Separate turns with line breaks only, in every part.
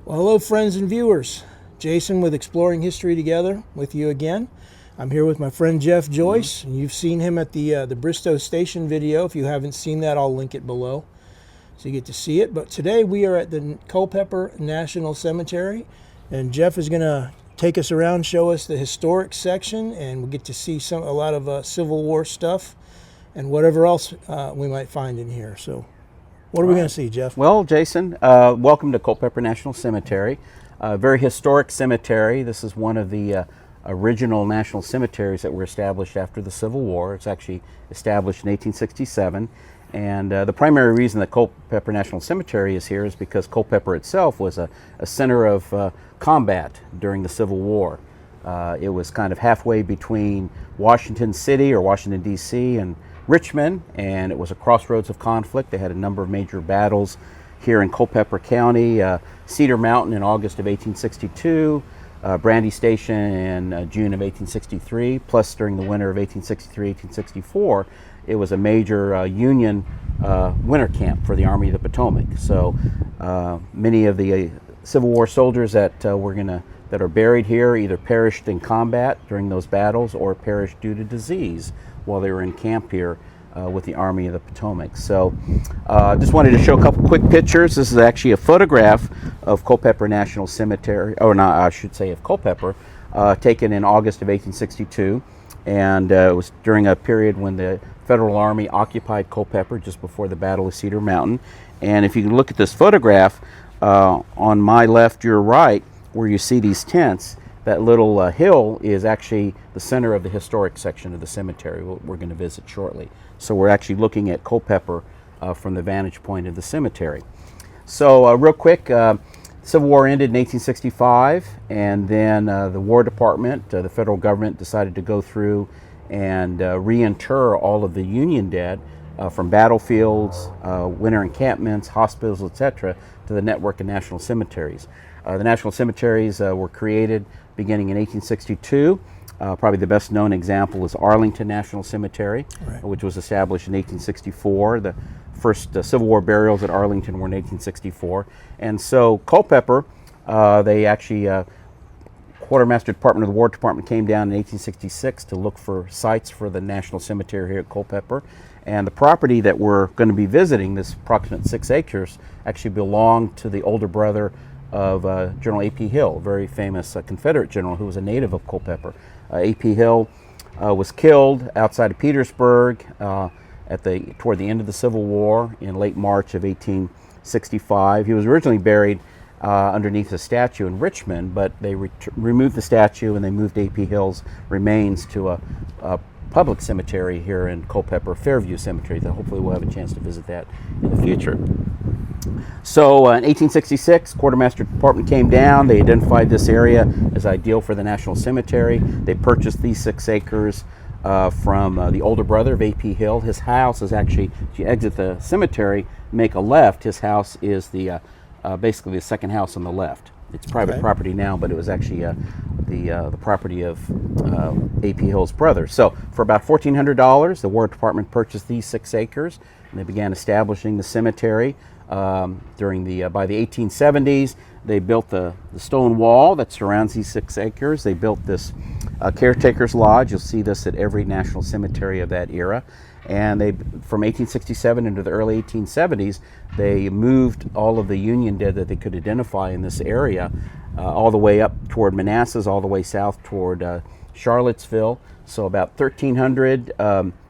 Well, hello, friends and viewers. Jason with Exploring History Together with you again. I'm here with my friend Jeff Joyce, and you've seen him at the Bristow Station video. If you haven't seen that, I'll link it below so you get to see it. But today we are at the Culpeper National Cemetery, and Jeff is going to take us around, show us the historic section, and we'll get to see a lot of Civil War stuff and whatever else we might find in here. So what are we going to see, Jeff?
Well, Jason, welcome to Culpeper National Cemetery. A very historic cemetery. This is one of the original national cemeteries that were established after the Civil War. It's actually established in 1867. And the primary reason that Culpeper National Cemetery is here is because Culpeper itself was a center of combat during the Civil War. It was kind of halfway between Washington City or Washington, D.C. and Richmond, and it was a crossroads of conflict. They had a number of major battles here in Culpeper County, Cedar Mountain in August of 1862, Brandy Station in June of 1863, plus during the winter of 1863-1864, it was a major Union winter camp for the Army of the Potomac. So many of the Civil War soldiers that are buried here either perished in combat during those battles or perished due to disease while they were in camp here with the Army of the Potomac. So just wanted to show a couple quick pictures. This is actually a photograph of Culpeper National Cemetery, or not, I should say of Culpeper, taken in August of 1862. And it was during a period when the Federal Army occupied Culpeper just before the Battle of Cedar Mountain. And if you look at this photograph, on my left, your right, where you see these tents, that little hill is actually the center of the historic section of the cemetery we're going to visit shortly. So we're actually looking at Culpeper from the vantage point of the cemetery. So real quick, Civil War ended in 1865, and then the War Department, the federal government, decided to go through and reinter all of the Union dead from battlefields, winter encampments, hospitals, etc., to the network of national cemeteries. The national cemeteries were created beginning in 1862. Probably the best known example is Arlington National Cemetery, right, which was established in 1864. The first Civil War burials at Arlington were in 1864. And so Culpeper, they actually, Quartermaster Department of the War Department came down in 1866 to look for sites for the National Cemetery here at Culpeper. And the property that we're going to be visiting, this approximate 6 acres, actually belonged to the older brother of General A.P. Hill, a very famous Confederate general who was a native of Culpeper. A.P. Hill was killed outside of Petersburg toward the end of the Civil War in late March of 1865. He was originally buried underneath a statue in Richmond, but they removed the statue and they moved A.P. Hill's remains to a public cemetery here in Culpeper, Fairview Cemetery, that hopefully we'll have a chance to visit that in the future. So in 1866, Quartermaster Department came down. They identified this area as ideal for the National Cemetery. They purchased these 6 acres from the older brother of A.P. Hill. His house is actually, if you exit the cemetery, make a left, his house is the basically the second house on the left. It's private property now, but it was actually the property of A.P. Hill's brother. So for about $1,400, the War Department purchased these 6 acres, and they began establishing the cemetery. By the 1870s, they built the stone wall that surrounds these 6 acres. They built this caretaker's lodge. You'll see this at every national cemetery of that era. And from 1867 into the early 1870s, they moved all of the Union dead that they could identify in this area all the way up toward Manassas, all the way south toward Charlottesville. So about 1,300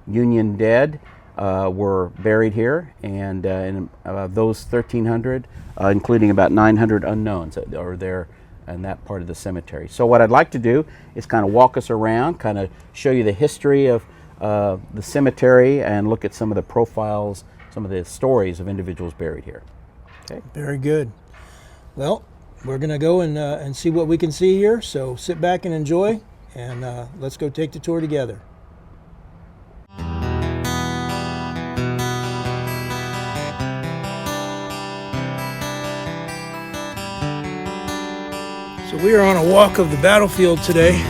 Union dead were buried here, and those 1,300, including about 900 unknowns that are there in that part of the cemetery. So what I'd like to do is kind of walk us around, kind of show you the history of the cemetery and look at some of the profiles, some of the stories of individuals buried here. Okay.
Very good. Well, we're going to go and see what we can see here, so sit back and enjoy, and let's go take the tour together. So we are on a walk of the battlefield today.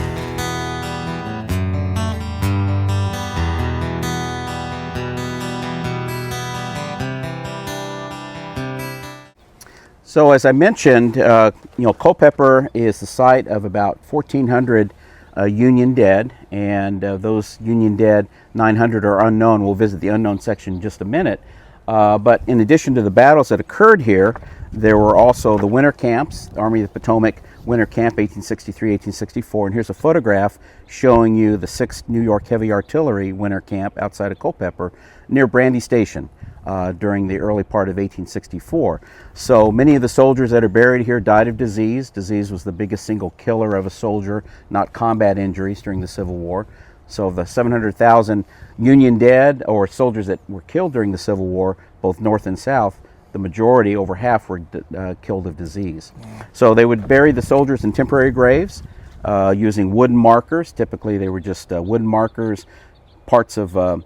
So as I mentioned, Culpeper is the site of about 1,400 Union dead, and those Union dead, 900 are unknown. We'll visit the unknown section in just a minute. But in addition to the battles that occurred here, there were also the winter camps, the Army of the Potomac Winter Camp 1863, 1864, and here's a photograph showing you the 6th New York Heavy Artillery Winter Camp outside of Culpeper near Brandy Station during the early part of 1864. So many of the soldiers that are buried here died of disease. Disease was the biggest single killer of a soldier, not combat injuries during the Civil War. So of the 700,000 Union dead or soldiers that were killed during the Civil War, both North and South, the majority, over half, were killed of disease. So they would bury the soldiers in temporary graves using wooden markers. Typically they were just wooden markers, parts of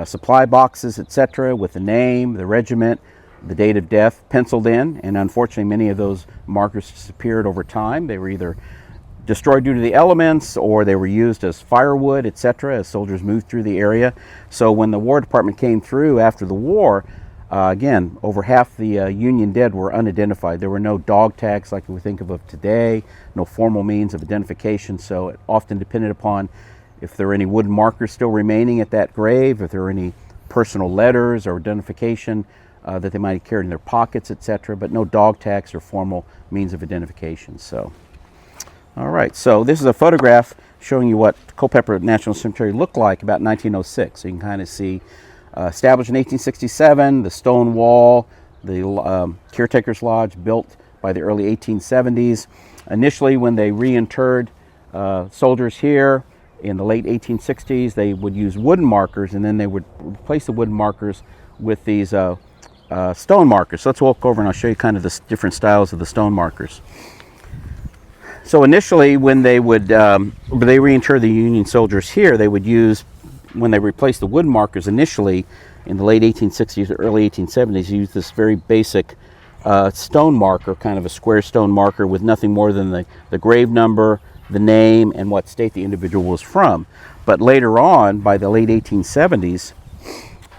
supply boxes, etc., with the name, the regiment, the date of death penciled in. And unfortunately many of those markers disappeared over time. They were either destroyed due to the elements, or they were used as firewood, etc., as soldiers moved through the area. So when the War Department came through after the war, again, over half the Union dead were unidentified. There were no dog tags like we think of today, no formal means of identification, so it often depended upon if there were any wooden markers still remaining at that grave, if there were any personal letters or identification that they might have carried in their pockets, etc., but no dog tags or formal means of identification. So, all right, so this is a photograph showing you what Culpeper National Cemetery looked like about 1906. So you can kind of see established in 1867, the stone wall, the Caretaker's Lodge built by the early 1870s. Initially, when they reinterred soldiers here in the late 1860s, they would use wooden markers, and then they would replace the wooden markers with these stone markers. So let's walk over and I'll show you kind of the different styles of the stone markers. So initially, when they would they reinter the Union soldiers here, they would use, when they replaced the wood markers initially in the late 1860s or early 1870s, used this very basic stone marker, kind of a square stone marker with nothing more than the grave number, the name, and what state the individual was from. But later on, by the late 1870s,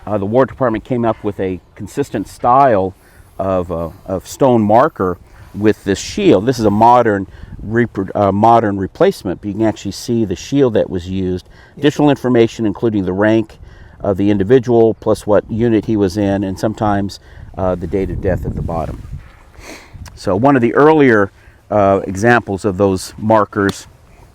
the War Department came up with a consistent style of stone marker with this shield. This is a modern replacement, but you can actually see the shield that was used. Additional information including the rank of the individual, plus what unit he was in, and sometimes the date of death at the bottom. So one of the earlier examples of those markers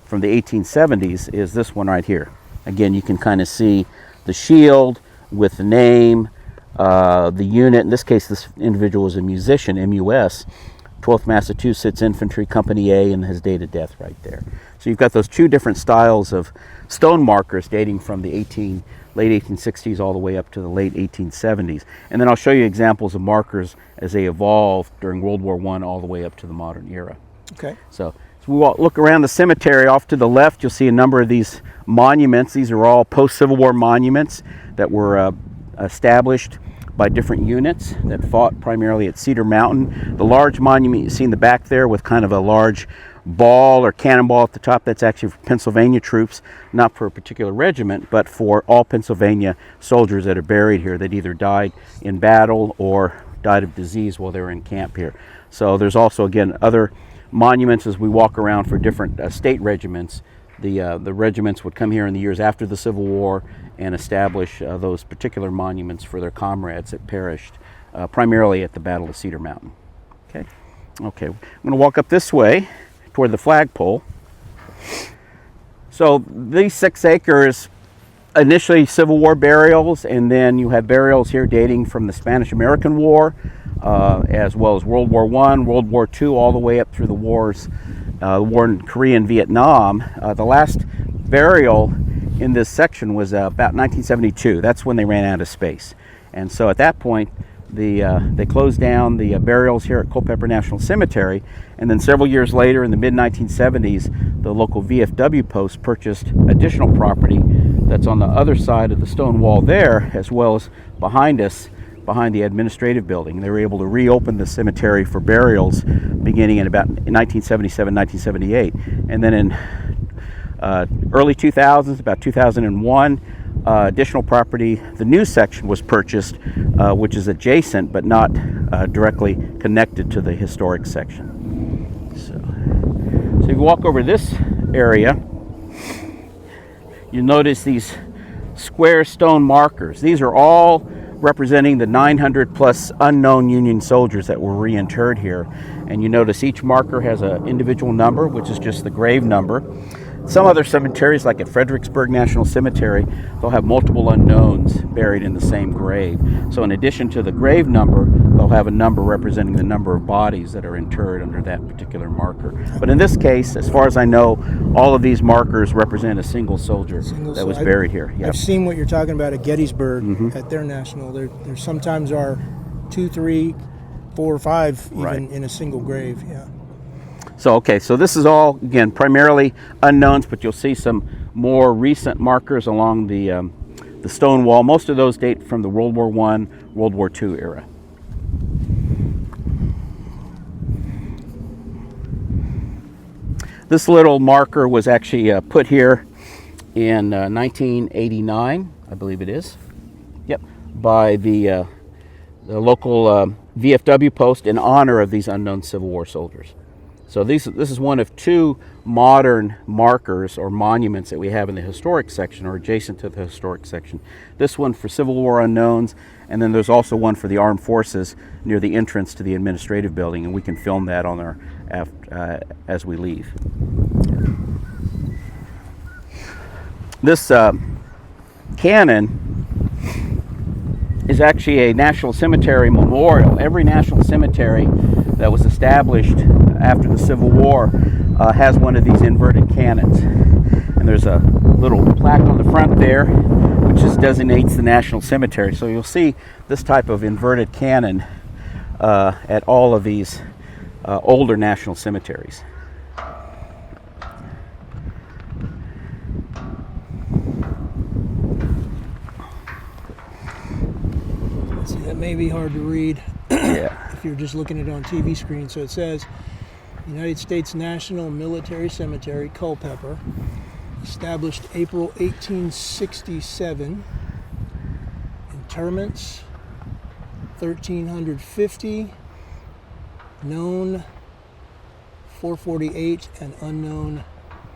from the 1870s is this one right here. Again, you can kind of see the shield with the name, the unit. In this case, this individual was a musician, MUS, 12th Massachusetts Infantry Company A, and his date of death right there. So you've got those two different styles of stone markers dating from the late 1860s all the way up to the late 1870s. And then I'll show you examples of markers as they evolved during World War I all the way up to the modern era.
Okay.
So we look around the cemetery. Off to the left, you'll see a number of these monuments. These are all post-Civil War monuments that were established by different units that fought primarily at Cedar Mountain. The large monument you see in the back there with kind of a large ball or cannonball at the top, that's actually for Pennsylvania troops, not for a particular regiment, but for all Pennsylvania soldiers that are buried here that either died in battle or died of disease while they were in camp here. So there's also, again, other monuments as we walk around for different state regiments. The regiments would come here in the years after the Civil War and establish those particular monuments for their comrades that perished, primarily at the Battle of Cedar Mountain. Okay, I'm going to walk up this way toward the flagpole. So these 6 acres, initially Civil War burials, and then you have burials here dating from the Spanish-American War, as well as World War I, World War II, all the way up through the wars, the war in Korea and Vietnam. The last burial in this section was about 1972. That's when they ran out of space. And so at that point, they closed down the burials here at Culpeper National Cemetery, and then several years later, in the mid-1970s, the local VFW post purchased additional property that's on the other side of the stone wall there, as well as behind us, behind the administrative building. They were able to reopen the cemetery for burials beginning in about 1977, 1978. And then in early 2000s, about 2001, additional property, the new section was purchased, which is adjacent but not directly connected to the historic section. So if you walk over this area, you notice these square stone markers. These are all representing the 900 plus unknown Union soldiers that were reinterred here. And you notice each marker has an individual number, which is just the grave number. Some other cemeteries, like at Fredericksburg National Cemetery, they'll have multiple unknowns buried in the same grave. So in addition to the grave number, they'll have a number representing the number of bodies that are interred under that particular marker. But in this case, as far as I know, all of these markers represent a single soldier that was buried here. Yep.
I've seen what you're talking about at Gettysburg at their national. There sometimes are 2, 3, 4, or 5 even in a single grave. Yeah.
So, okay, so this is all, again, primarily unknowns, but you'll see some more recent markers along the stone wall. Most of those date from the World War I, World War II era. This little marker was actually put here in 1989, I believe it is. Yep, by the local VFW post in honor of these unknown Civil War soldiers. So this is one of 2 modern markers or monuments that we have in the historic section or adjacent to the historic section. This one for Civil War unknowns, and then there's also one for the armed forces near the entrance to the administrative building, and we can film that on our as we leave. This cannon is actually a National Cemetery memorial. Every national cemetery that was established after the Civil War has one of these inverted cannons. And there's a little plaque on the front there which just designates the National Cemetery. So you'll see this type of inverted cannon at all of these older national cemeteries.
See, that may be hard to read.
Yeah.
If you're just looking at it on TV screen. So it says United States National Military Cemetery, Culpeper, established April 1867. Interments 1350, known 448, and unknown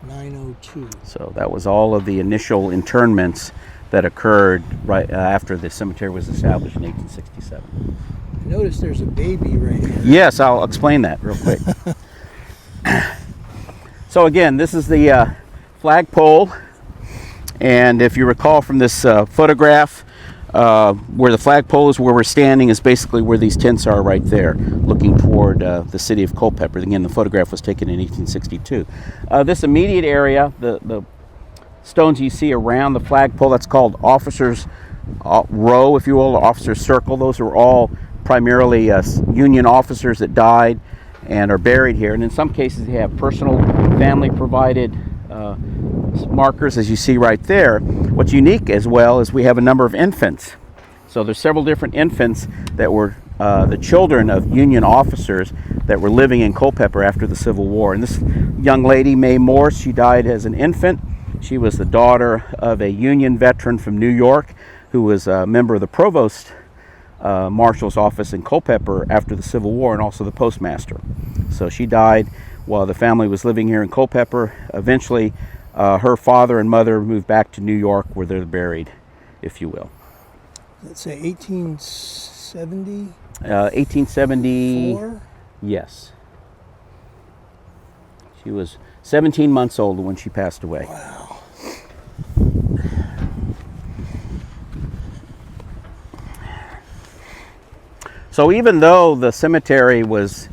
902.
So that was all of the initial internments that occurred right after the cemetery was established in 1867.
Notice there's a baby right here.
Yes, I'll explain that real quick. So again, this is the flagpole, and if you recall from this photograph, where the flagpole is, where we're standing, is basically where these tents are right there, looking toward the city of Culpeper. Again, the photograph was taken in 1862. This immediate area, the stones you see around the flagpole, that's called Officers' Row, if you will, or Officers' Circle. Those are all primarily Union officers that died and are buried here. And in some cases, they have personal, family-provided markers, as you see right there. What's unique as well is we have a number of infants. So there's several different infants that were the children of Union officers that were living in Culpeper after the Civil War. And this young lady, Mae Morse, she died as an infant. She was the daughter of a Union veteran from New York who was a member of the provost marshal's office in Culpeper after the Civil War, and also the postmaster. So she died while the family was living here in Culpeper. Eventually, her father and mother moved back to New York, where they're buried, if you will.
Let's say 1870?
1870. Yes. She was 17 months old when she passed away.
Wow.
So even though the cemetery was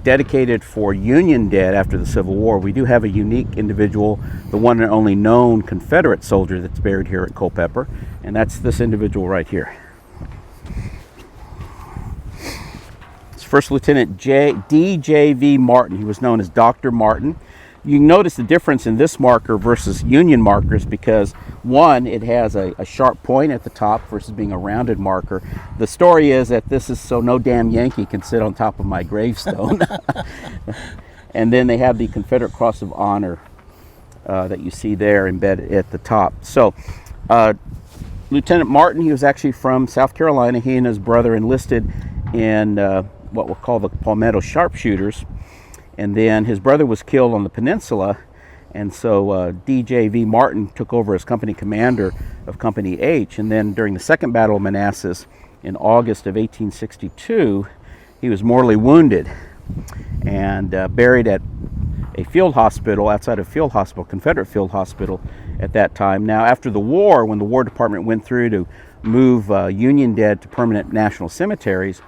dedicated for Union dead after the Civil War, we do have a unique individual, the one and only known Confederate soldier that's buried here at Culpeper, and that's this individual right here. It's First Lieutenant D.J.V. Martin. He was known as Dr. Martin. You can notice the difference in this marker versus Union markers because, one, it has a sharp point at the top versus being a rounded marker. The story is that this is so no damn Yankee can sit on top of my gravestone. And then they have the Confederate Cross of Honor that you see there embedded at the top. So Lieutenant Martin, he was actually from South Carolina. He and his brother enlisted in what we'll call the Palmetto Sharpshooters. And then his brother was killed on the peninsula. And so D.J.V. Martin took over as company commander of Company H. And then during the Second Battle of Manassas in August of 1862, he was mortally wounded and buried at a field hospital, outside of field hospital, Confederate field hospital at that time. Now, after the war, when the War Department went through to move Union dead to permanent national cemeteries,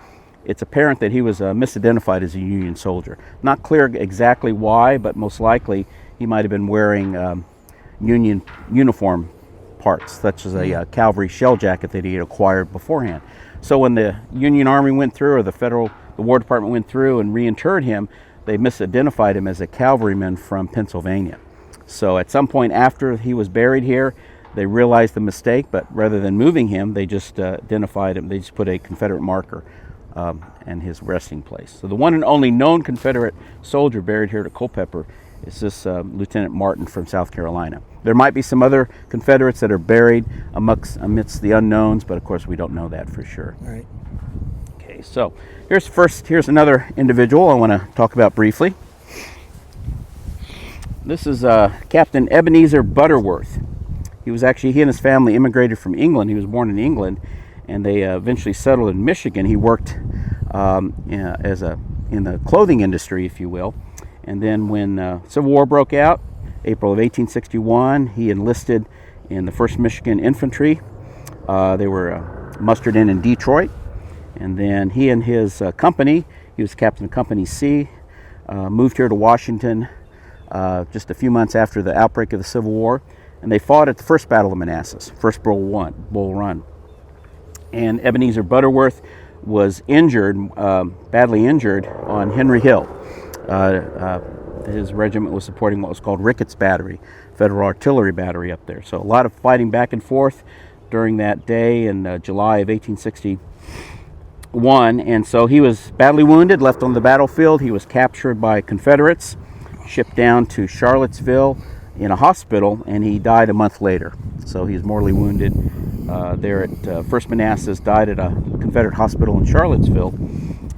it's apparent that he was misidentified as a Union soldier. Not clear exactly why, but most likely he might have been wearing Union uniform parts, such as a cavalry shell jacket that he had acquired beforehand. So when the Union Army went through, or the War Department went through and reinterred him, they misidentified him as a cavalryman from Pennsylvania. So at some point after he was buried here, they realized the mistake, but rather than moving him, they just identified him. They just put a Confederate marker and his resting place. So the one and only known Confederate soldier buried here at Culpeper is this Lieutenant Martin from South Carolina. There might be some other Confederates that are buried amidst the unknowns, but of course we don't know that for sure.
All right.
Okay, so here's another individual I want to talk about briefly. This is Captain Ebenezer Butterworth. He and his family immigrated from England. He was born in England, and they eventually settled in Michigan. He worked in the clothing industry, if you will. And then when Civil War broke out, April of 1861, he enlisted in the 1st Michigan Infantry. They were mustered in Detroit. And then he and his company, he was captain of Company C, moved here to Washington just a few months after the outbreak of the Civil War. And they fought at the First Battle of Manassas, First Bull Run. And Ebenezer Butterworth was injured, badly injured, on Henry Hill. His regiment was supporting what was called Ricketts Battery, Federal Artillery Battery up there. So a lot of fighting back and forth during that day in July of 1861. And so he was badly wounded, left on the battlefield. He was captured by Confederates, shipped down to Charlottesville in a hospital, and he died a month later. So he's mortally wounded there at First Manassas, died at a Confederate hospital in Charlottesville.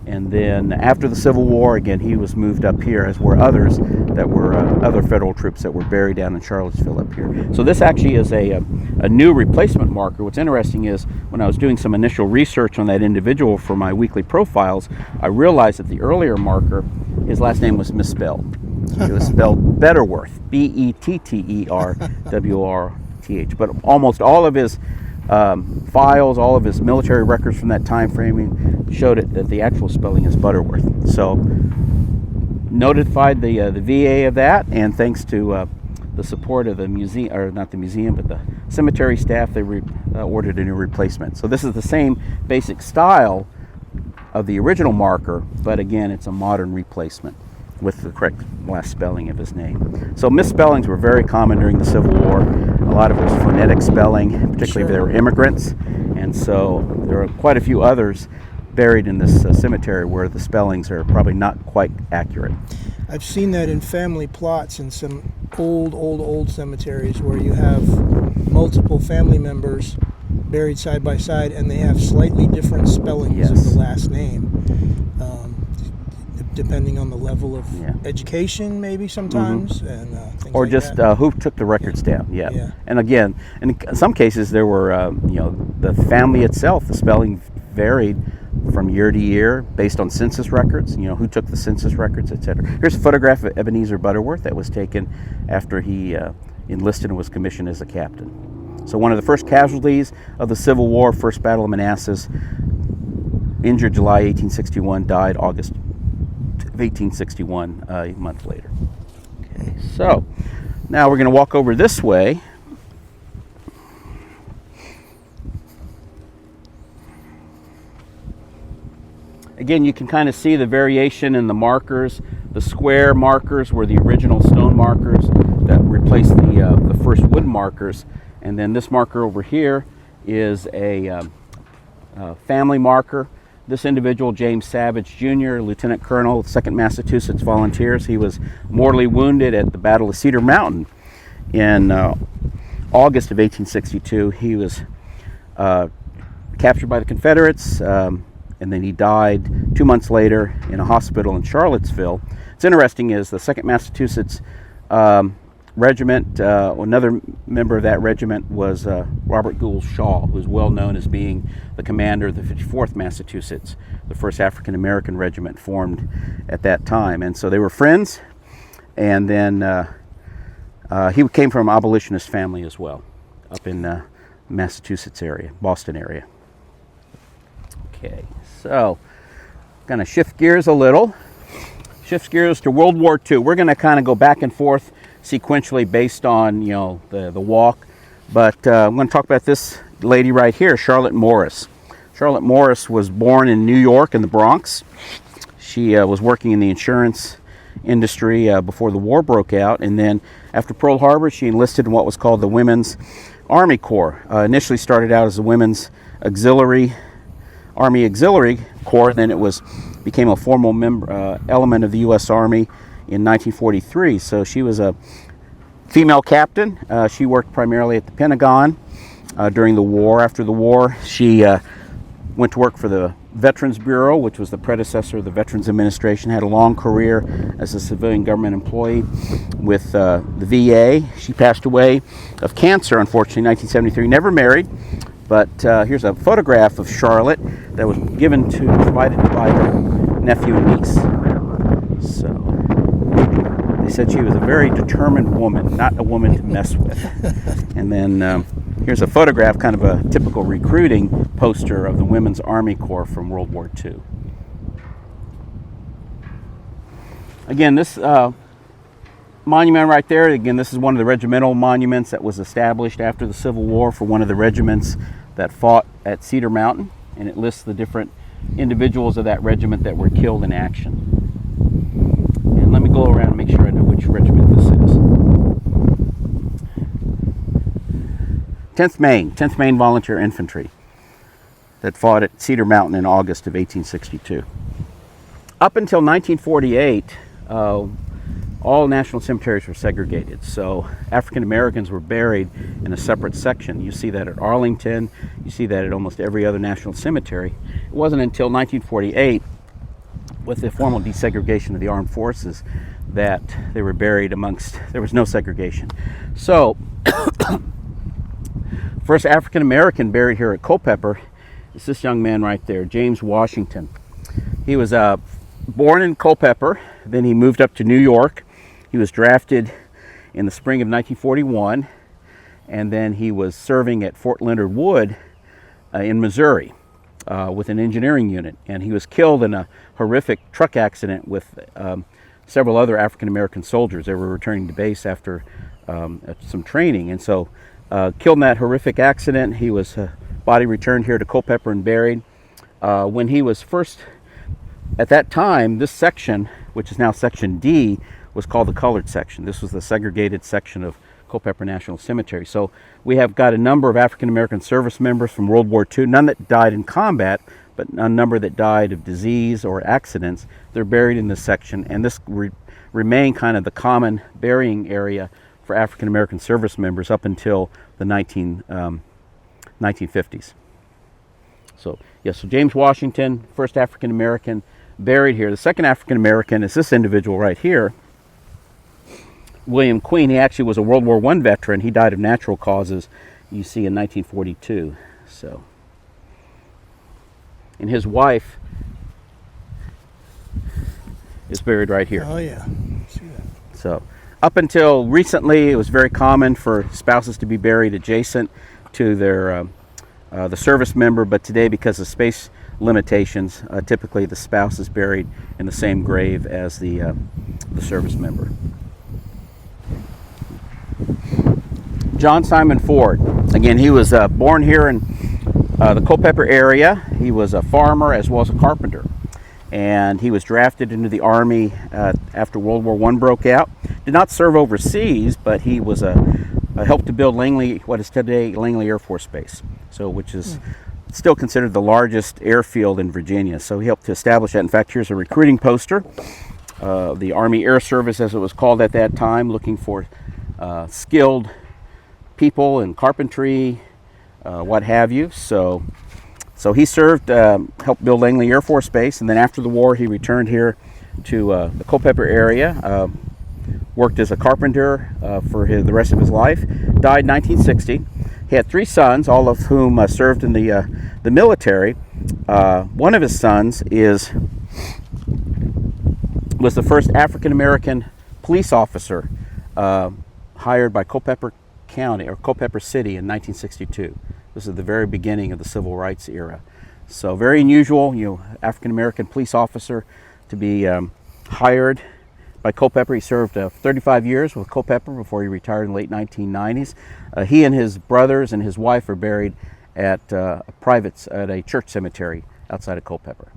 And then after the Civil War, again, he was moved up here, as were others that were other federal troops that were buried down in Charlottesville up here. So this actually is a new replacement marker. What's interesting is when I was doing some initial research on that individual for my weekly profiles, I realized that the earlier marker, his last name was misspelled. It was spelled Betterworth, Betterworth. But almost all of his files, all of his military records from that time framing showed it that the actual spelling is Butterworth. So notified the VA of that, and thanks to the support of the museum, or not the museum, but the cemetery staff, they ordered a new replacement. So this is the same basic style of the original marker, but again, it's a modern replacement with the correct last spelling of his name. So misspellings were very common during the Civil War. A lot of it was phonetic spelling, particularly if they were immigrants. And so there are quite a few others buried in this cemetery where the spellings are probably not quite accurate.
I've seen that in family plots in some old cemeteries where you have multiple family members buried side by side, and they have slightly different spellings of the last name. Depending on the level of education, maybe sometimes, and things
or
like
just
that.
Who took the records down. And again, in some cases there were the family itself, the spelling varied from year to year based on census records, who took the census records, etc. Here's a photograph of Ebenezer Butterworth that was taken after he enlisted and was commissioned as a captain. So one of the first casualties of the Civil War, First Battle of Manassas, injured July 1861, died August 1861, a month later. Okay, so now we're going to walk over this way. Again, you can kind of see the variation in the markers. The square markers were the original stone markers that replaced the first wood markers, and then this marker over here is a family marker. This individual, James Savage Jr., Lieutenant Colonel, 2nd Massachusetts Volunteers, he was mortally wounded at the Battle of Cedar Mountain in August of 1862. He was captured by the Confederates, and then he died 2 months later in a hospital in Charlottesville. What's interesting is the 2nd Massachusetts Regiment, another member of that regiment was Robert Gould Shaw, who was well known as being the commander of the 54th Massachusetts, the first African American regiment formed at that time. And so they were friends, and then he came from an abolitionist family as well, up in Massachusetts area, Boston area. Okay, so going to shift gears a little. Shift gears to World War II. We're going to kind of go back and forth sequentially based on, you know, the walk. But I'm going to talk about this lady right here, Charlotte Morris. Charlotte Morris was born in New York in the Bronx. She was working in the insurance industry before the war broke out, and then after Pearl Harbor she enlisted in what was called the Women's Army Corps. Initially started out as the Women's Army Auxiliary Corps, then it became a formal element of the U.S. Army in 1943. So she was a female captain. She worked primarily at the Pentagon during the war. After the war, she went to work for the Veterans Bureau, which was the predecessor of the Veterans Administration, had a long career as a civilian government employee with the VA. She passed away of cancer, unfortunately, in 1973. Never married, but here's a photograph of Charlotte that was provided by her nephew and niece. So they said she was a very determined woman, not a woman to mess with. And then here's a photograph, kind of a typical recruiting poster of the Women's Army Corps from World War II. Again, this monument right there, again, this is one of the regimental monuments that was established after the Civil War for one of the regiments that fought at Cedar Mountain, and it lists the different individuals of that regiment that were killed in action. And let me go around and make sure I know which regiment this is. 10th Maine Volunteer Infantry that fought at Cedar Mountain in August of 1862. Up until 1948, all national cemeteries were segregated. So African Americans were buried in a separate section. You see that at Arlington, you see that at almost every other national cemetery. It wasn't until 1948, with the formal desegregation of the armed forces, that they were buried there was no segregation. So first African American buried here at Culpeper is this young man right there, James Washington. He was born in Culpeper, then he moved up to New York. He was drafted in the spring of 1941, and then he was serving at Fort Leonard Wood in Missouri with an engineering unit, and he was killed in a horrific truck accident with several other African American soldiers. They were returning to base after some training, and so killed in that horrific accident. He was body returned here to Culpeper and buried. When he was first, at that time, this section, which is now Section D, was called the colored section. This was the segregated section of Culpeper National Cemetery. So we have got a number of African American service members from World War II, none that died in combat, but a number that died of disease or accidents. They're buried in this section, and this remained kind of the common burying area for African American service members up until the 1950s. So yes, so James Washington, first African American buried here. The second African American is this individual right here, William Queen. He actually was a World War I veteran. He died of natural causes, you see, in 1942. So, and his wife is buried right here.
Oh yeah, see that.
So up until recently, it was very common for spouses to be buried adjacent to their the service member, but today, because of space limitations, typically the spouse is buried in the same grave as the service member. John Simon Ford. Again, he was born here in the Culpeper area. He was a farmer as well as a carpenter, and he was drafted into the Army after World War I broke out. Did not serve overseas, but he was helped to build Langley, what is today Langley Air Force Base, so which is still considered the largest airfield in Virginia. So he helped to establish that. In fact, here's a recruiting poster. The Army Air Service, as it was called at that time, looking for skilled people in carpentry, what have you. So he served, helped build Langley Air Force Base, and then after the war he returned here to the Culpeper area, worked as a carpenter for the rest of his life, died in 1960. He had 3 sons, all of whom served in the military. One of his sons was the first African-American police officer hired by Culpeper County or Culpeper City in 1962. This is the very beginning of the civil rights era. So very unusual, African-American police officer to be hired by Culpeper. He served 35 years with Culpeper before he retired in the late 1990s. He and his brothers and his wife are buried at a church cemetery outside of Culpeper.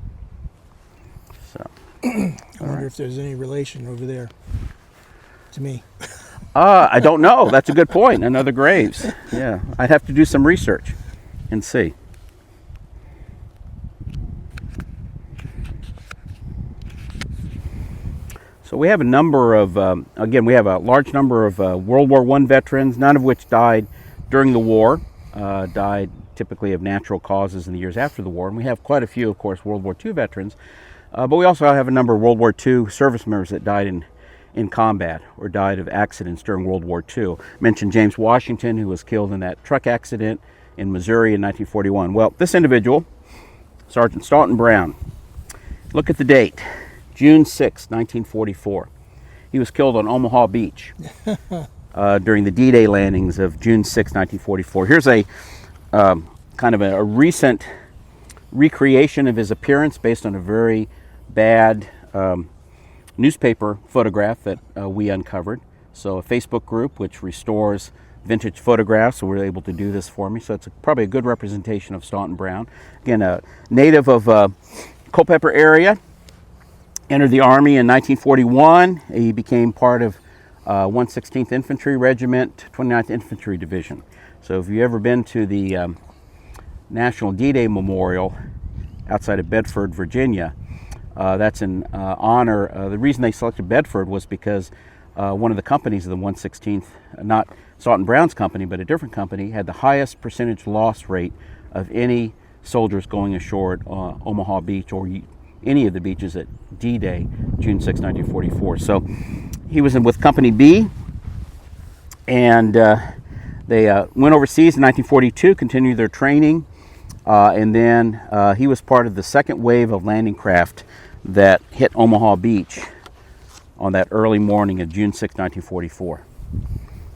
So,
I wonder if there's any relation over there to me.
I don't know. That's a good point. Another graves. Yeah, I'd have to do some research and see. So we have a number of, again, we have a large number of World War I veterans, none of which died during the war, died typically of natural causes in the years after the war. And we have quite a few, of course, World War II veterans, but we also have a number of World War II service members that died in combat or died of accidents during World War II. I mentioned James Washington, who was killed in that truck accident in Missouri in 1941. Well, this individual, Sergeant Staunton Brown, look at the date, June 6, 1944. He was killed on Omaha Beach during the D-Day landings of June 6, 1944. Here's a kind of a recent recreation of his appearance based on a very bad newspaper photograph that we uncovered. So a Facebook group which restores vintage photographs, so we're able to do this for me. So it's probably a good representation of Staunton Brown. Again, a native of Culpeper area, entered the Army in 1941. He became part of 116th Infantry Regiment, 29th Infantry Division. So if you've ever been to the National D-Day Memorial outside of Bedford, Virginia, that's in honor. The reason they selected Bedford was because one of the companies of the 116th, not Staunton Brown's company, but a different company, had the highest percentage loss rate of any soldiers going ashore at Omaha Beach or any of the beaches at D-Day, June 6, 1944. So he was with Company B, and they went overseas in 1942, continued their training, and then he was part of the second wave of landing craft that hit Omaha Beach on that early morning of June 6, 1944.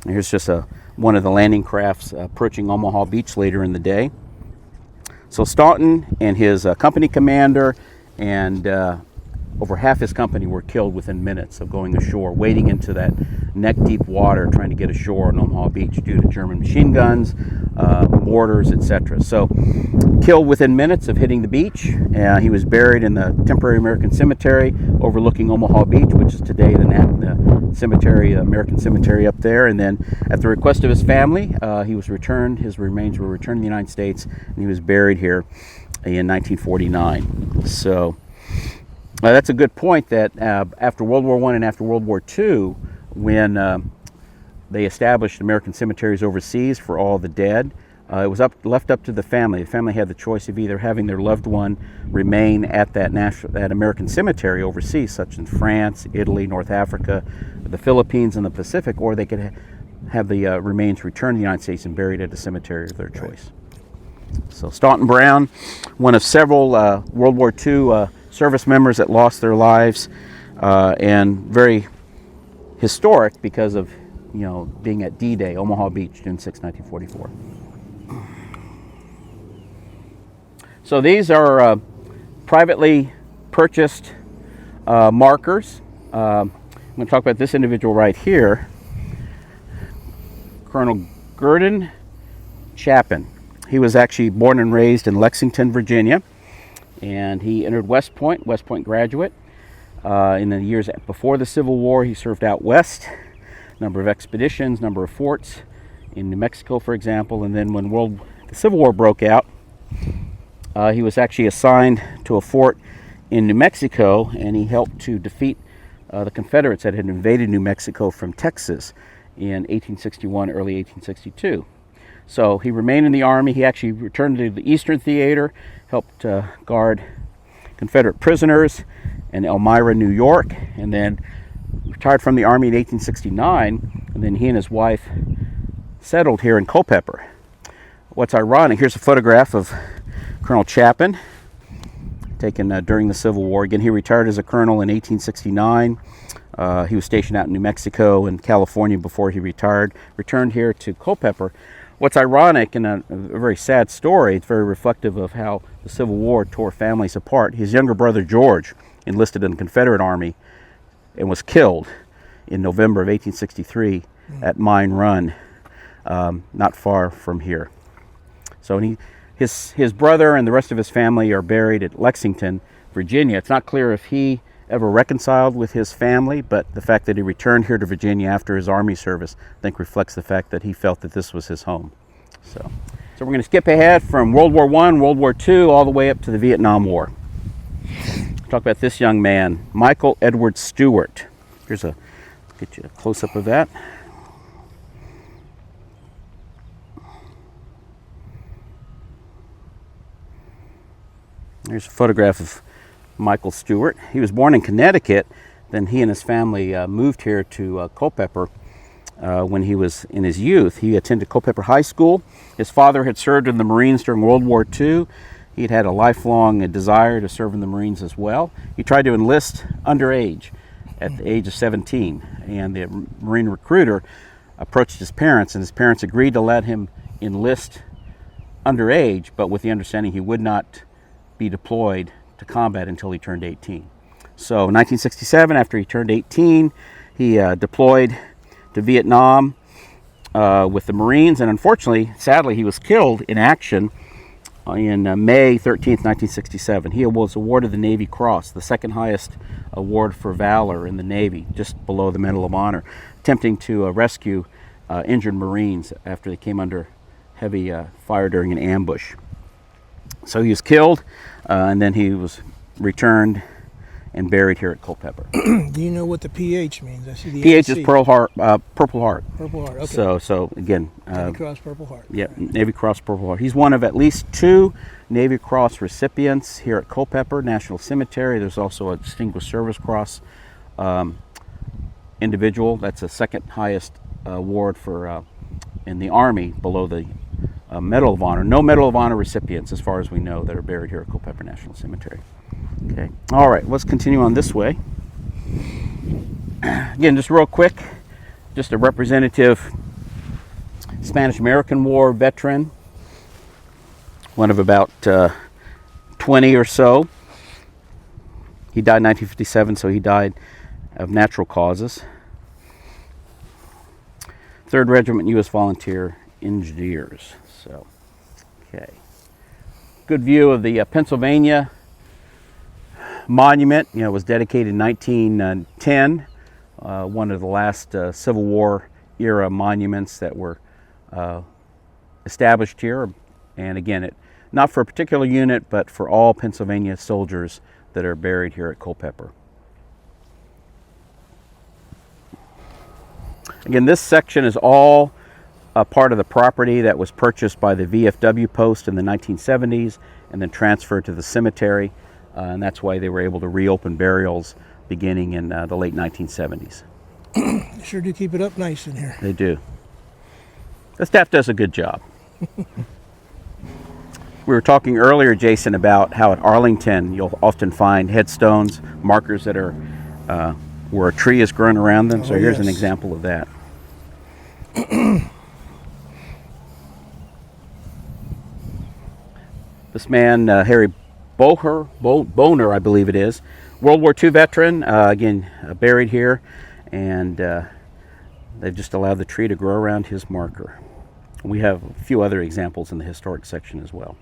And here's just one of the landing crafts approaching Omaha Beach later in the day. So Staunton and his company commander and over half his company were killed within minutes of going ashore, wading into that neck-deep water, trying to get ashore on Omaha Beach due to German machine guns, mortars, etc. So, killed within minutes of hitting the beach. He was buried in the temporary American cemetery overlooking Omaha Beach, which is today the cemetery, American cemetery up there. And then, at the request of his family, he was returned. His remains were returned to the United States, and he was buried here in 1949. So. That's a good point that after World War I and after World War II, when they established American cemeteries overseas for all the dead, it was left up to the family. The family had the choice of either having their loved one remain at that American cemetery overseas, such as France, Italy, North Africa, the Philippines, and the Pacific, or they could have the remains returned to the United States and buried at a cemetery of their choice. So Staunton Brown, one of several World War II service members that lost their lives, and very historic because of being at D-Day, Omaha Beach, June 6, 1944. So these are privately purchased markers. I'm going to talk about this individual right here, Colonel Gurdon Chapin. He was actually born and raised in Lexington, Virginia. And he entered West Point graduate. In the years before the Civil War, he served out west, number of expeditions, number of forts in New Mexico, for example. And then when the Civil War broke out, he was actually assigned to a fort in New Mexico, and he helped to defeat the Confederates that had invaded New Mexico from Texas in 1861, early 1862. So he remained in the Army. He actually returned to the Eastern Theater, helped guard Confederate prisoners in Elmira, New York, and then retired from the Army in 1869, and then he and his wife settled here in Culpeper. What's ironic, here's a photograph of Colonel Chapin, taken during the Civil War. Again, he retired as a colonel in 1869. He was stationed out in New Mexico and California before he retired, returned here to Culpeper. What's ironic and a very sad story, it's very reflective of how the Civil War tore families apart. His younger brother George enlisted in the Confederate Army and was killed in November of 1863 at Mine Run, not far from here. So his brother and the rest of his family are buried at Lexington, Virginia. It's not clear if he ever reconciled with his family, but the fact that he returned here to Virginia after his Army service, I think reflects the fact that he felt that this was his home. So we're going to skip ahead from World War I, World War II, all the way up to the Vietnam War. Talk about this young man, Michael Edward Stewart. Get you a close-up of that. Here's a photograph of Michael Stewart. He was born in Connecticut. Then he and his family moved here to Culpeper when he was in his youth. He attended Culpeper High School. His father had served in the Marines during World War II. He had a lifelong desire to serve in the Marines as well. He tried to enlist underage at the age of 17, and the Marine recruiter approached his parents, and his parents agreed to let him enlist underage, but with the understanding he would not be deployed to combat until he turned 18. So in 1967, after he turned 18, he deployed to Vietnam with the Marines, and unfortunately, sadly, he was killed in action in May 13th, 1967. He was awarded the Navy Cross, the second highest award for valor in the Navy, just below the Medal of Honor, attempting to rescue injured Marines after they came under heavy fire during an ambush. So he was killed, and then he was returned and buried here at Culpeper.
Do you know what the PH means? I see the
PH
AC.
is Purple Heart. Purple Heart.
Purple Heart. Okay.
So again,
Navy Cross Purple Heart.
Yeah, Navy Cross Purple Heart. He's one of at least 2 Navy Cross recipients here at Culpeper National Cemetery. There's also a Distinguished Service Cross individual. That's the second highest award for in the Army, below the Medal of Honor. No Medal of Honor recipients, as far as we know, that are buried here at Culpeper National Cemetery. Okay. All right, let's continue on this way. Again, just real quick, just a representative Spanish-American War veteran, one of about 20 or so. He died in 1957, so he died of natural causes. 3rd Regiment U.S. Volunteer Engineers. So, okay. Good view of the Pennsylvania Monument. You know, it was dedicated in 1910. One of the last Civil War era monuments that were established here. And again, not for a particular unit, but for all Pennsylvania soldiers that are buried here at Culpeper. Again, this section is all a part of the property that was purchased by the VFW post in the 1970s and then transferred to the cemetery, and that's why they were able to reopen burials beginning in the late 1970s.
They sure do keep it up nice in here.
They do. The staff does a good job. We were talking earlier, Jason, about how at Arlington you'll often find headstones, markers that are where a tree is grown around them. So here's an example of that. This man, Harry Boner, I believe it is, World War II veteran, again, buried here, and they've just allowed the tree to grow around his marker. We have a few other examples in the historic section as well.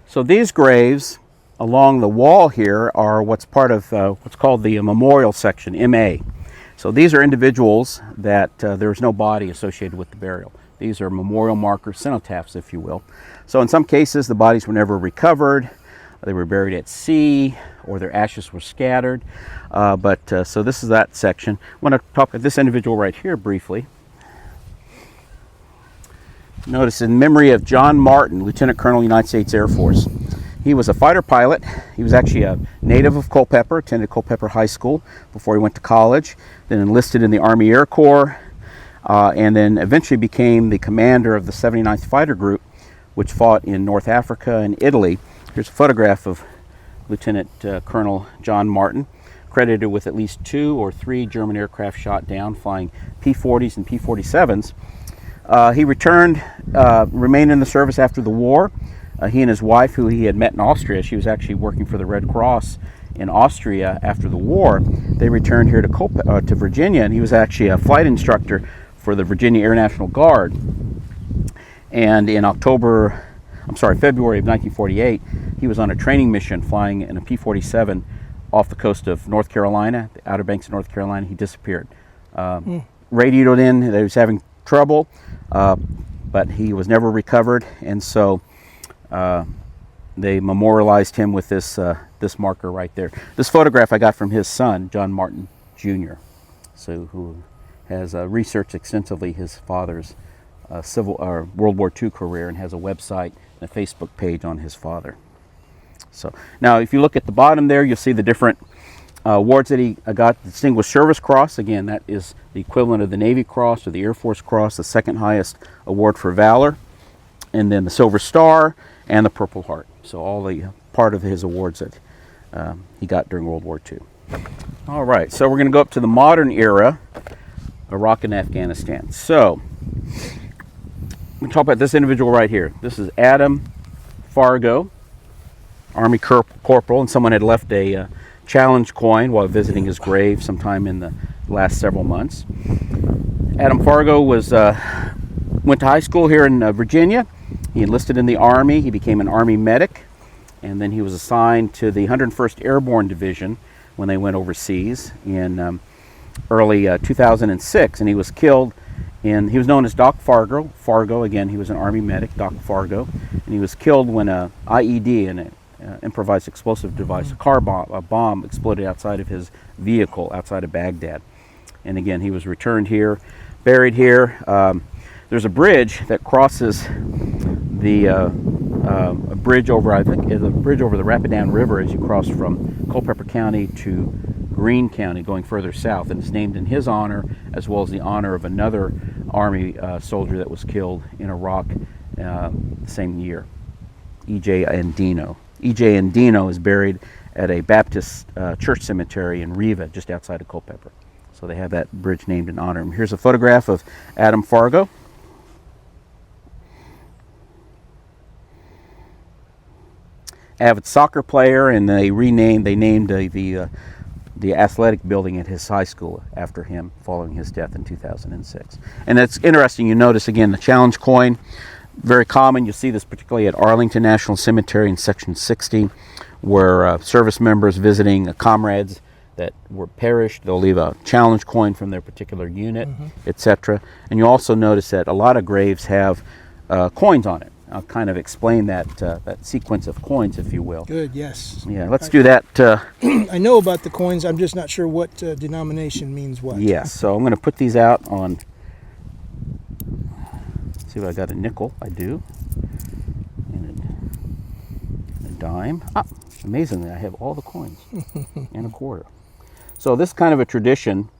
So these graves along the wall here are what's part of what's called the memorial section, MA. So these are individuals that there is no body associated with the burial. These are memorial markers, cenotaphs, if you will. So in some cases, the bodies were never recovered. They were buried at sea, or their ashes were scattered. So this is that section. I want to talk about this individual right here briefly. Notice, in memory of John Martin, Lieutenant Colonel, United States Air Force. He was a fighter pilot. He was actually a native of Culpeper, attended Culpeper High School before he went to college, then enlisted in the Army Air Corps, and then eventually became the commander of the 79th Fighter Group, which fought in North Africa and Italy. Here's a photograph of Lieutenant Colonel John Martin, credited with at least 2 or 3 German aircraft shot down, flying P-40s and P-47s. He returned, remained in the service after the war. He and his wife, who he had met in Austria, she was actually working for the Red Cross in Austria after the war, they returned here to Virginia, and he was actually a flight instructor for the Virginia Air National Guard. And in February of 1948, he was on a training mission flying in a P-47 off the coast of North Carolina, the Outer Banks of North Carolina. He disappeared. Radioed in that he was having trouble, but he was never recovered, and so they memorialized him with this marker right there. This photograph I got from his son, John Martin Jr., who has researched extensively his father's World War II career, and has a website and a Facebook page on his father. So now, if you look at the bottom there, you'll see the different awards that he got. The Distinguished Service Cross, again, that is the equivalent of the Navy Cross or the Air Force Cross, the second highest award for valor, and then the Silver Star and the Purple Heart. So all the part of his awards that he got during World War II. All right, so we're going to go up to the modern era, Iraq and Afghanistan. So we talk about this individual right here. This is Adam Fargo, Army Corporal, and someone had left a challenge coin while visiting his grave sometime in the last several months. Adam Fargo went to high school here in Virginia. He enlisted in the Army. He became an Army medic, and then he was assigned to the 101st Airborne Division when they went overseas in early 2006, and he was killed. He was known as Doc Fargo. Fargo, again, he was an Army medic, Doc Fargo, and he was killed when a IED, an improvised explosive device, a bomb exploded outside of his vehicle outside of Baghdad. And again, he was returned here, buried here. There's a bridge that crosses a bridge over the Rapidan River as you cross from Culpeper County to Greene County, going further south, and it's named in his honor, as well as the honor of another Army soldier that was killed in Iraq the same year, E.J. Andino. E.J. Andino is buried at a Baptist church cemetery in Riva, just outside of Culpeper. So they have that bridge named in honor of him. Here's a photograph of Adam Fargo. Avid soccer player, and they named the athletic building at his high school after him following his death in 2006. And it's interesting, you notice again the challenge coin, very common. You'll see this particularly at Arlington National Cemetery in section 60, where service members visiting comrades that were perished, they'll leave a challenge coin from their particular unit, etc. And you also notice that a lot of graves have coins on it. I'll kind of explain that sequence of coins, if you will.
Good, yes.
Yeah, let's do that.
I know about the coins. I'm just not sure what denomination means what.
Yes, so I'm going to put these out on, let's see if I got a nickel. I do. And a dime. Amazingly, I have all the coins and a quarter. So this is kind of a tradition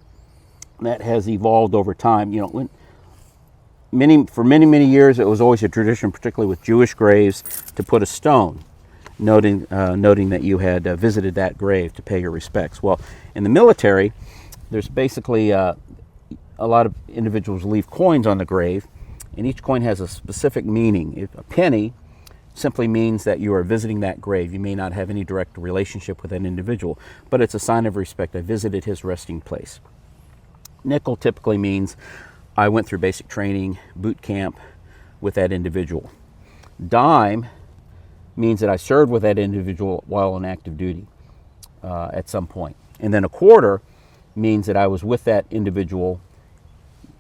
that has evolved over time. You know, for many years, it was always a tradition, particularly with Jewish graves, to put a stone, noting that you had visited that grave to pay your respects. Well, in the military, there's basically a lot of individuals leave coins on the grave, and each coin has a specific meaning. A penny simply means that you are visiting that grave. You may not have any direct relationship with that individual, but it's a sign of respect. I visited his resting place. Nickel typically means I went through basic training, boot camp with that individual. Dime means that I served with that individual while on active duty at some point. And then a quarter means that I was with that individual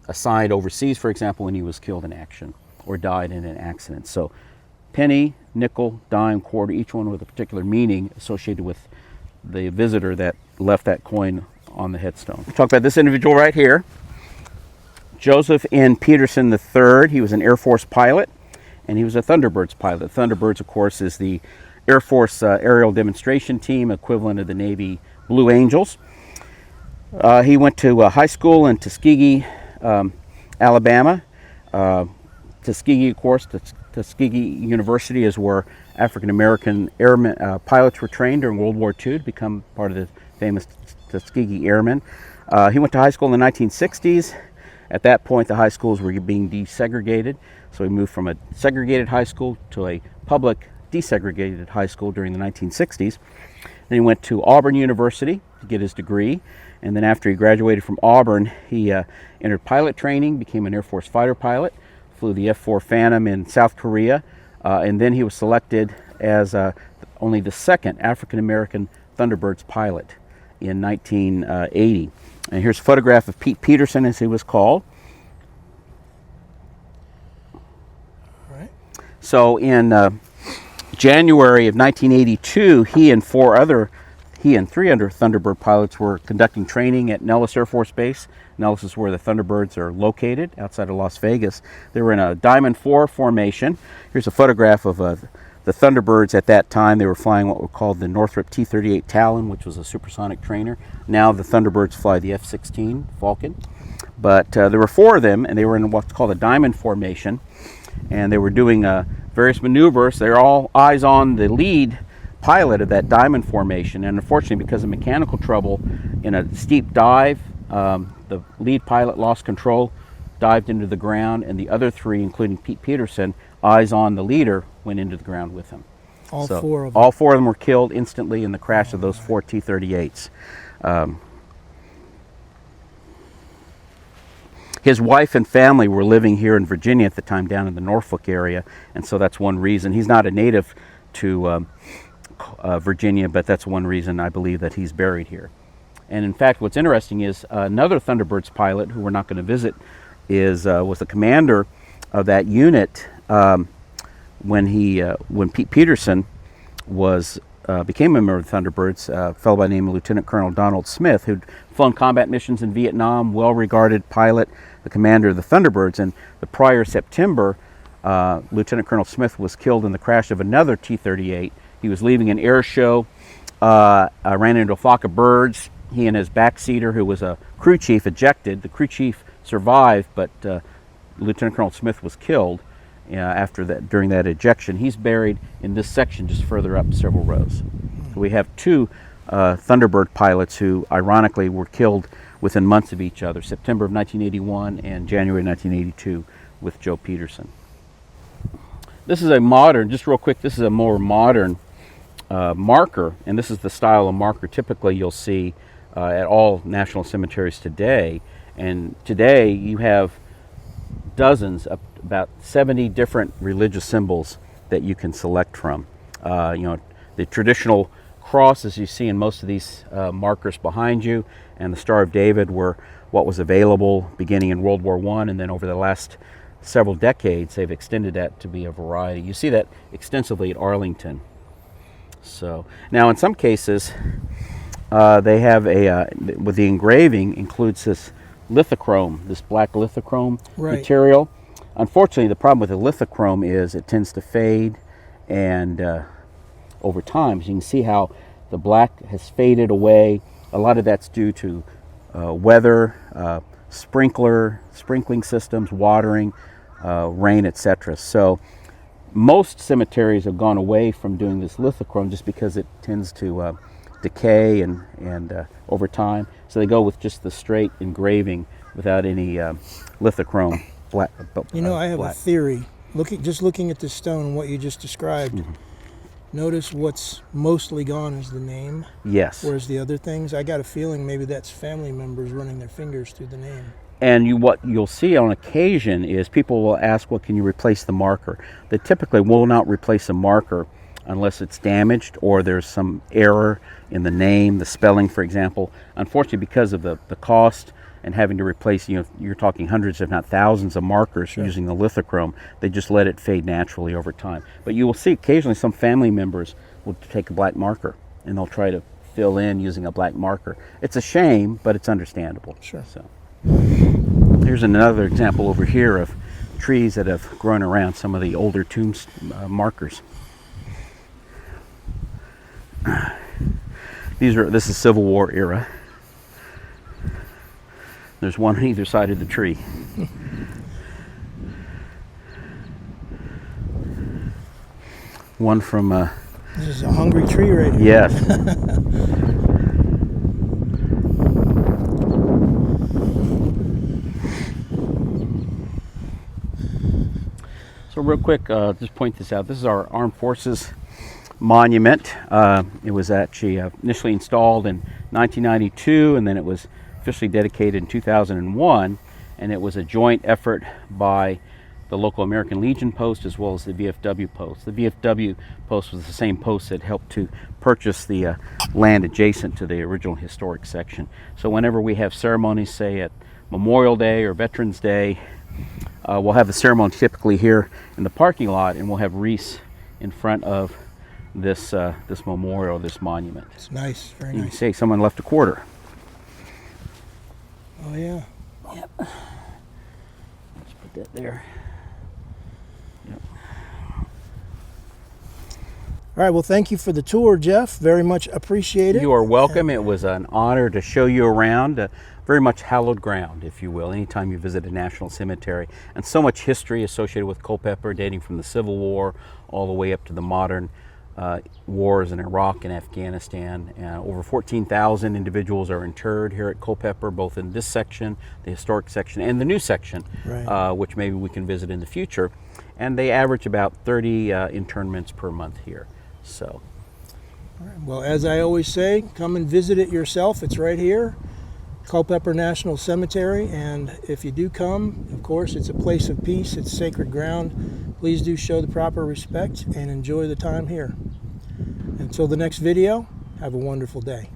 assigned overseas, for example, when he was killed in action or died in an accident. So penny, nickel, dime, quarter, each one with a particular meaning associated with the visitor that left that coin on the headstone. We'll talk about this individual right here, Joseph N. Peterson III. He was an Air Force pilot, and he was a Thunderbirds pilot. Thunderbirds, of course, is the Air Force aerial demonstration team, equivalent of the Navy Blue Angels. He went to high school in Tuskegee, Alabama. Tuskegee, of course, Tuskegee University is where African-American airmen, pilots were trained during World War II to become part of the famous Tuskegee Airmen. He went to high school in the 1960s. At that point, the high schools were being desegregated, so he moved from a segregated high school to a public desegregated high school during the 1960s. Then he went to Auburn University to get his degree, and then after he graduated from Auburn, he entered pilot training, became an Air Force fighter pilot, flew the F-4 Phantom in South Korea, and then he was selected as only the second African-American Thunderbirds pilot in 1980. And here's a photograph of Pete Peterson, as he was called.
All right.
So in January of 1982, he and three other Thunderbird pilots were conducting training at Nellis Air Force Base. Nellis is where the Thunderbirds are located, outside of Las Vegas. They were in a Diamond 4 formation. Here's a photograph of the Thunderbirds at that time. They were flying what were called the Northrop T-38 Talon, which was a supersonic trainer. Now the Thunderbirds fly the F-16 Falcon. But there were four of them, and they were in what's called a Diamond formation. And they were doing various maneuvers. They're all eyes on the lead pilot of that Diamond formation. And unfortunately, because of mechanical trouble in a steep dive, the lead pilot lost control, dived into the ground, and the other three, including Pete Peterson, eyes on the leader, went into the ground with him.
All four of them?
All four of them were killed instantly in the crash of those four T-38s. His wife and family were living here in Virginia at the time, down in the Norfolk area, and so that's one reason. He's not a native to Virginia, but that's one reason I believe that he's buried here. And in fact, what's interesting is another Thunderbirds pilot, who we're not going to visit, was the commander of that unit when Pete Peterson became a member of the Thunderbirds. A fellow by the name of Lieutenant Colonel Donald Smith, who'd flown combat missions in Vietnam, well-regarded pilot, the commander of the Thunderbirds. And the prior September, Lieutenant Colonel Smith was killed in the crash of another T-38. He was leaving an air show, ran into a flock of birds. He and his backseater, who was a crew chief, ejected. The crew chief survived, but Lieutenant Colonel Smith was killed during that ejection. He's buried in this section just further up several rows. So we have two Thunderbird pilots who ironically were killed within months of each other, September of 1981 and January 1982 with Joe Peterson. This is a modern, just real quick, this is a more modern marker, and this is the style of marker typically you'll see at all national cemeteries today. And today you have dozens, about 70 different religious symbols that you can select from. The traditional crosses you see in most of these markers behind you, and the Star of David were what was available beginning in World War I, and then over the last several decades they've extended that to be a variety. You see that extensively at Arlington. So now in some cases they have with the engraving includes this lithochrome, this black lithochrome material. Unfortunately, the problem with the lithochrome is it tends to fade, and over time, so you can see how the black has faded away. A lot of that's due to weather, sprinkling systems, watering, rain, etc. So most cemeteries have gone away from doing this lithochrome just because it tends to decay and over time. So they go with just the straight engraving without any lithochrome. Black.
I have a theory. Looking at this stone and what you just described, mm-hmm. Notice what's mostly gone is the name.
Yes.
Whereas the other things, I got a feeling maybe that's family members running their fingers through the name.
And what you'll see on occasion is people will ask, well, can you replace the marker? They typically will not replace a marker unless it's damaged or there's some error in the name, the spelling, for example. Unfortunately, because of the cost and having to replace, you're talking hundreds if not thousands of markers using the lithochrome. They just let it fade naturally over time. But you will see occasionally some family members will take a black marker and they'll try to fill in using a black marker. It's a shame, but it's understandable.
Sure.
So here's another example over here of trees that have grown around some of the older tomb markers. This is Civil War era. There's one on either side of the tree. One from
this is a hungry tree right here.
Yes. So real quick, just point this out. This is our Armed Forces monument. It was actually initially installed in 1992, and then it was officially dedicated in 2001, and it was a joint effort by the local American Legion post as well as the VFW post. The VFW post was the same post that helped to purchase the land adjacent to the original historic section. So whenever we have ceremonies, say at Memorial Day or Veterans Day, we'll have the ceremony typically here in the parking lot, and we'll have wreaths in front of this this memorial, this monument.
It's nice, very
You
nice.
can see someone left a quarter.
Oh yeah.
Yep. Let's put that there. Yep.
All right, well, thank you for the tour, Jeff. Very much appreciated.
You are welcome. It was an honor to show you around. Very much hallowed ground, if you will, anytime you visit a national cemetery. And so much history associated with Culpeper, dating from the Civil War all the way up to the modern wars in Iraq and Afghanistan. Over 14,000 individuals are interred here at Culpeper, both in this section, the historic section, and the new section,
Right.
which maybe we can visit in the future. And they average about 30 internments per month here. So,
All right, well, as I always say, come and visit it yourself. It's right here, Culpeper National Cemetery. And if you do come, of course, it's a place of peace. It's sacred ground. Please do show the proper respect and enjoy the time here. Until the next video, have a wonderful day.